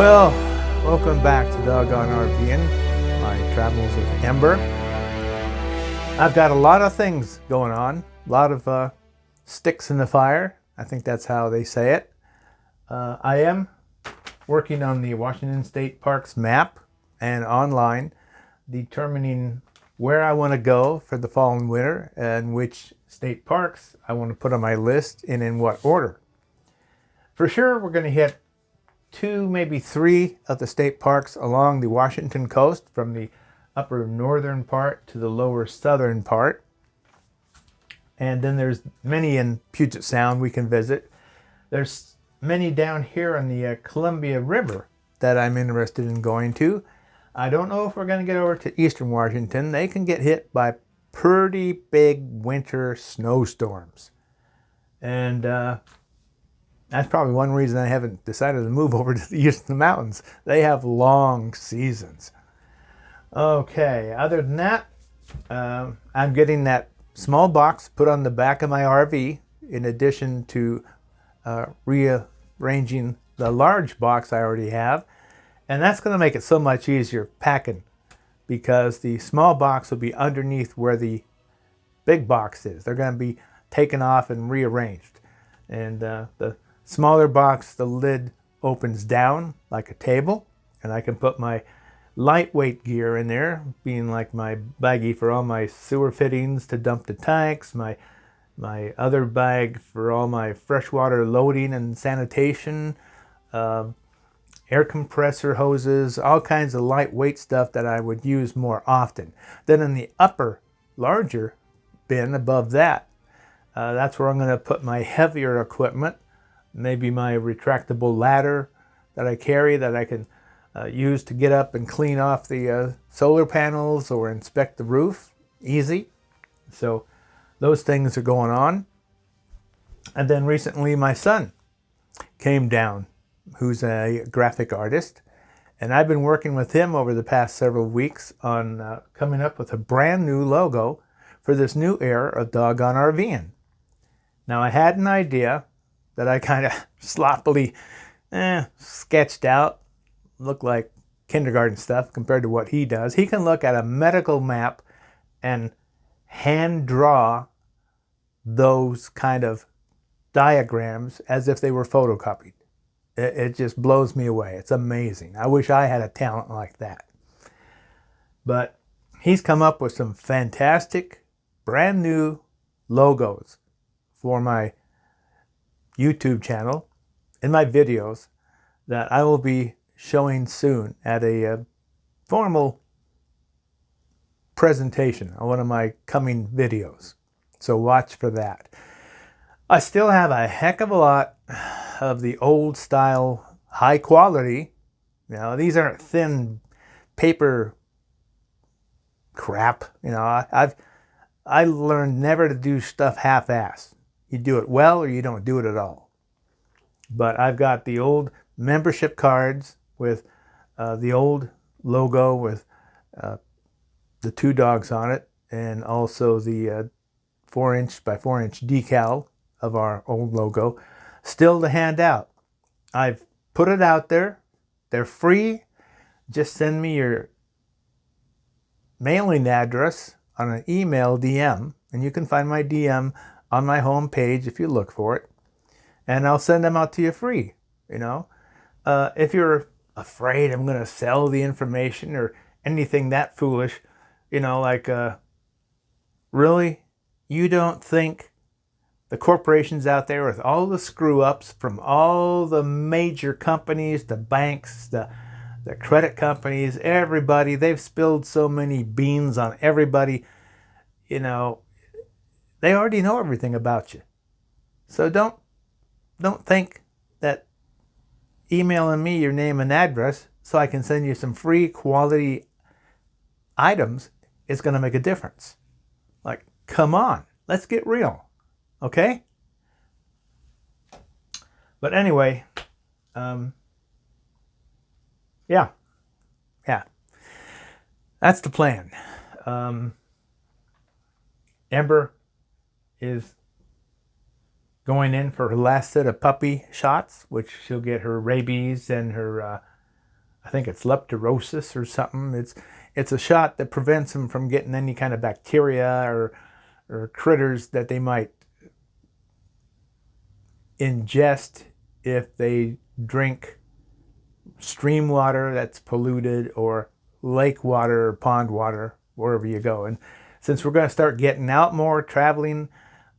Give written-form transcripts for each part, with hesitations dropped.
Well, welcome back to Dog Gone RV'N, my travels with Ember. I've got a lot of things going on, a lot of sticks in the fire. I think that's how they say it. I am working on the Washington State Parks map and online, determining where I want to go for the fall and winter and which state parks I want to put on my list and in what order. For sure, we're going to hit 2, maybe 3 of the state parks along the Washington coast, from the upper northern part to the lower southern part. And then there's many in Puget Sound we can visit. There's many down here on the Columbia River that I'm interested in going to. I don't know if we're going to get over to eastern Washington. They can get hit by pretty big winter snowstorms. And that's probably one reason I haven't decided to move over to the eastern mountains. They have long seasons. Okay, other than that, I'm getting that small box put on the back of my RV, in addition to rearranging the large box I already have. And that's going to make it so much easier packing, because the small box will be underneath where the big box is. They're going to be taken off and rearranged. And the smaller box, the lid opens down like a table, and I can put my lightweight gear in there, being like my baggie for all my sewer fittings to dump the tanks, my other bag for all my freshwater loading and sanitation, air compressor hoses, all kinds of lightweight stuff that I would use more often. Then in the upper, larger bin above that, that's where I'm going to put my heavier equipment, maybe my retractable ladder that I carry that I can use to get up and clean off the solar panels or inspect the roof. Easy. So those things are going on. And then recently my son came down, who's a graphic artist, and I've been working with him over the past several weeks on coming up with a brand new logo for this new era of Dog Gone RV'N. Now, I had an idea that I kind of sloppily sketched out, looked like kindergarten stuff compared to what he does. He can look at a medical map and hand draw those kind of diagrams as if they were photocopied. It just blows me away. It's amazing. I wish I had a talent like that. But he's come up with some fantastic, brand new logos for my YouTube channel and my videos that I will be showing soon at a formal presentation on one of my coming videos. So watch for that. I still have a heck of a lot of the old style, high quality. These aren't thin paper crap. I learned never to do stuff half-assed. You do it well or you don't do it at all. But I've got the old membership cards with the old logo with the 2 dogs on it, and also the 4-inch by 4-inch decal of our old logo, still to hand out. I've put it out there. They're free. Just send me your mailing address on an email DM, and you can find my DM on my home page if you look for it, and I'll send them out to you free. If you're afraid I'm going to sell the information or anything that foolish, really, you don't think the corporations out there with all the screw-ups from all the major companies, the banks, the credit companies, everybody, they've spilled so many beans on everybody, they already know everything about you. So don't think that emailing me your name and address so I can send you some free quality items is going to make a difference. Like, come on, let's get real. Okay? But anyway, yeah. That's the plan. Ember is going in for her last set of puppy shots, which she'll get her rabies and her I think it's leptospirosis or something. It's a shot that prevents them from getting any kind of bacteria or critters that they might ingest if they drink stream water that's polluted, or lake water or pond water, wherever you go. And since we're going to start getting out more, traveling,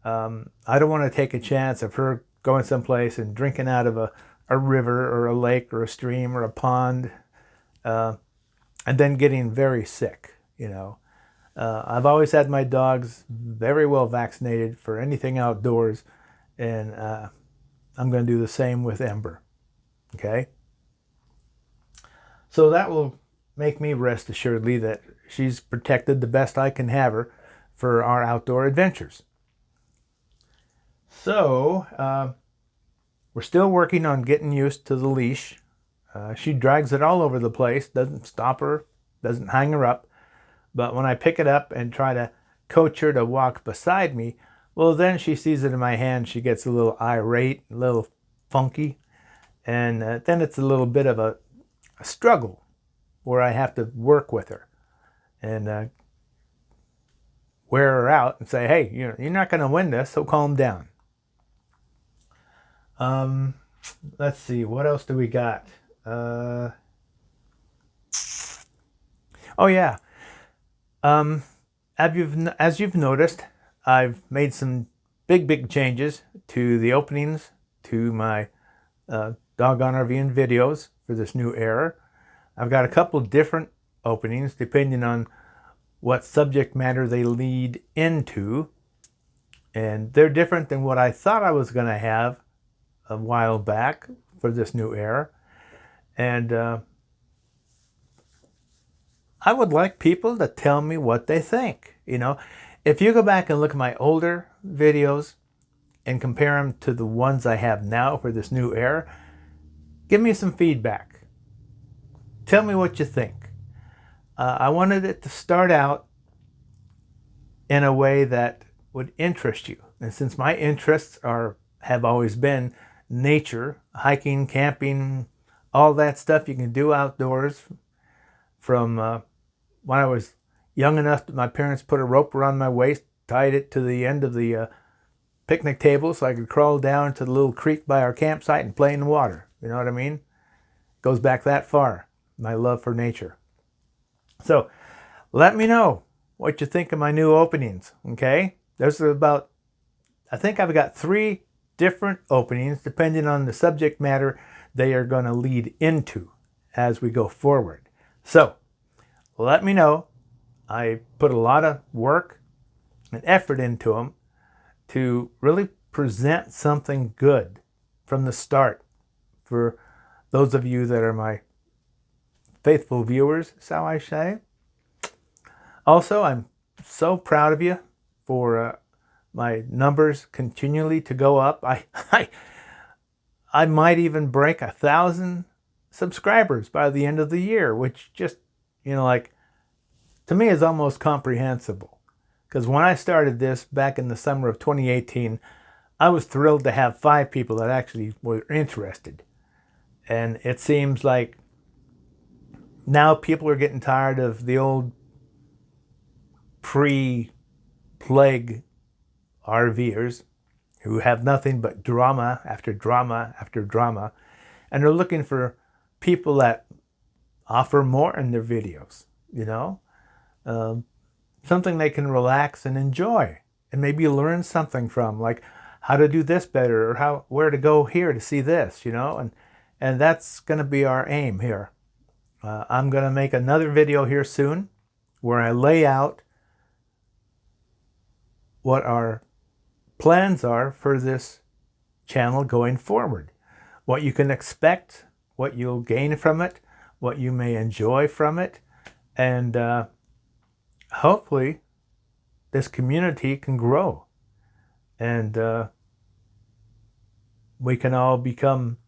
I don't want to take a chance of her going someplace and drinking out of a river or a lake or a stream or a pond, and then getting very sick, you know. I've always had my dogs very well vaccinated for anything outdoors, and I'm going to do the same with Ember. Okay? So that will make me rest assuredly that she's protected the best I can have her for our outdoor adventures. So, we're still working on getting used to the leash. She drags it all over the place, doesn't stop her, doesn't hang her up. But when I pick it up and try to coach her to walk beside me, well, then she sees it in my hand. She gets a little irate, a little funky. And then it's a little bit of a struggle where I have to work with her and wear her out and say, hey, you're not going to win this, so calm down. Let's see, what else do we got? Oh yeah. As you've noticed, I've made some big changes to the openings to my Dog Gone RV'N videos for this new era. I've got a couple different openings depending on what subject matter they lead into, and they're different than what I thought I was going to have a while back for this new era. And I would like people to tell me what they think. You know, if you go back and look at my older videos and compare them to the ones I have now for this new era, give me some feedback. Tell me what you think. I wanted it to start out in a way that would interest you. And since my interests have always been nature, hiking, camping, all that stuff you can do outdoors, from when I was young enough that my parents put a rope around my waist, tied it to the end of the picnic table so I could crawl down to the little creek by our campsite and play in the water. You know what I mean? Goes back that far, my love for nature. So let me know what you think of my new openings, okay? There's about, I think I've got 3 different openings depending on the subject matter they are going to lead into as we go forward. So let me know. I put a lot of work and effort into them to really present something good from the start for those of you that are my faithful viewers, shall I say. Also, I'm so proud of you for my numbers continually to go up. I might even break 1,000 subscribers by the end of the year, which just, like, to me is almost comprehensible. Because when I started this back in the summer of 2018, I was thrilled to have 5 people that actually were interested. And it seems like now people are getting tired of the old pre-plague RVers who have nothing but drama after drama after drama. And they're looking for people that offer more in their videos, something they can relax and enjoy and maybe learn something from, like how to do this better or where to go here to see this, and that's going to be our aim here. I'm going to make another video here soon where I lay out what our plans are for this channel going forward, what you can expect, what you'll gain from it, what you may enjoy from it, and hopefully this community can grow and we can all become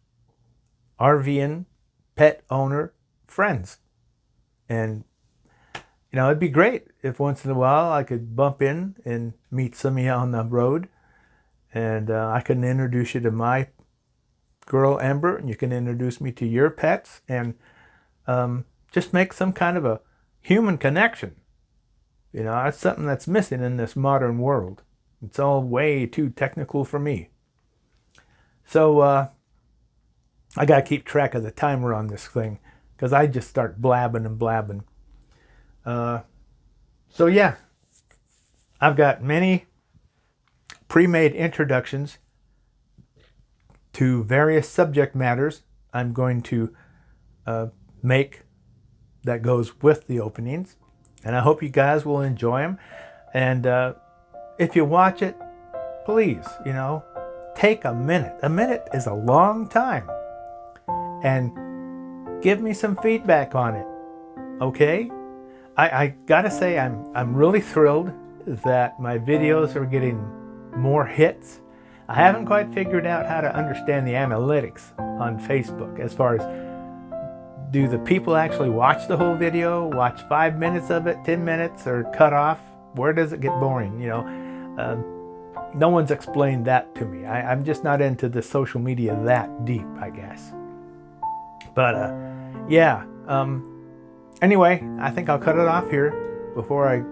RVN pet owner friends. And it'd be great if once in a while I could bump in and meet some of you on the road, and I can introduce you to my girl Ember, and you can introduce me to your pets, and just make some kind of a human connection. You know, that's something that's missing in this modern world. It's all way too technical for me. So I got to keep track of the timer on this thing because I just start blabbing and blabbing. So yeah, I've got many pre-made introductions to various subject matters I'm going to make that goes with the openings. And I hope you guys will enjoy them. And if you watch it, please, you know, take a minute. A minute is a long time. And give me some feedback on it. Okay? I gotta say I'm really thrilled that my videos are getting more hits. I haven't quite figured out how to understand the analytics on Facebook as far as, do the people actually watch the whole video, watch 5 minutes of it, 10 minutes, or cut off? Where does it get boring? You know, no one's explained that to me. I'm just not into the social media that deep, I guess. But yeah, anyway, I think I'll cut it off here before I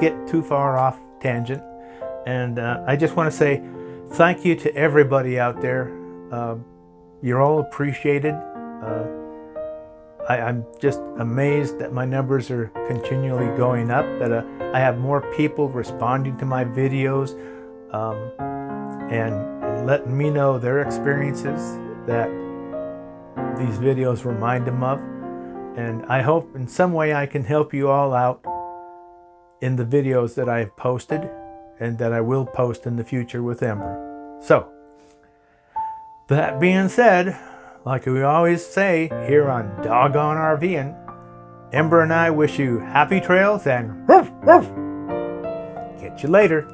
get too far off tangent. And I just want to say thank you to everybody out there. You're all appreciated. I'm just amazed that my numbers are continually going up, that I have more people responding to my videos and letting me know their experiences that these videos remind them of. And I hope in some way I can help you all out in the videos that I've posted and that I will post in the future with Ember. So, that being said, like we always say here on Dog Gone RV'N, Ember and I wish you happy trails and woof, woof. Catch you later.